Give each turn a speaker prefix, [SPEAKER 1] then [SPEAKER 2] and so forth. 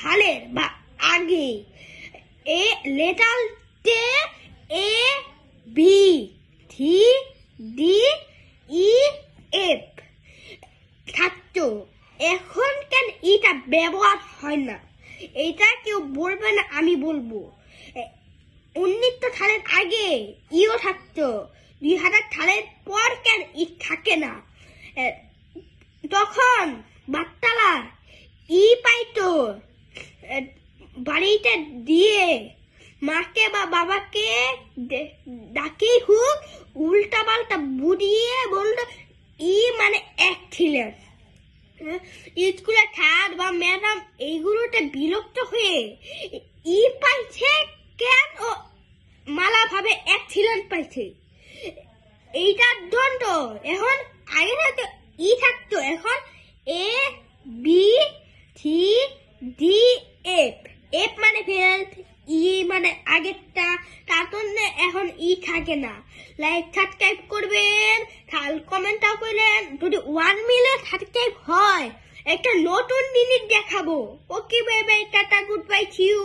[SPEAKER 1] থালের বা আগে এ লেটার টে A B C D E F থাকতো, এখন কেন এটা ব্যবহার হয় না? এটা কেউ বলবে না, আমি বলবো। 1900 সালের আগে ইও থাকতো, 2000 সালের পর কেন ই থাকে না? তখন বাচ্চারা ই পাইতো, বাড়িতে দিয়ে মাকে বা বাবাকে ডাকি হোক উল্টা পাল্টা বুড়িয়ে বলতো ই মানে অ্যাক্সিলেন্ট। স্কুলে স্যার বা ম্যাডাম এইগুলোতে বিরক্ত হয়ে ই পাইছে কেন ও মালা ভাবে অ্যাক্সিলেন্ট পাইছে। এইটার জন্য এখন আগে থাকতো ই থাকতো, এখন A B C D F. F মানে ফেল, ই মানে আগেরটা, তার জন্য এখন ই থাকে না। লাইক সাবস্ক্রাইব করবেন, কমেন্টটাও করলেন। যদি 1 মিলিয়ন সাবস্ক্রাইব হয় একটা নতুন জিনিস দেখাবো। Okay bye bye, tata, good bye, see you.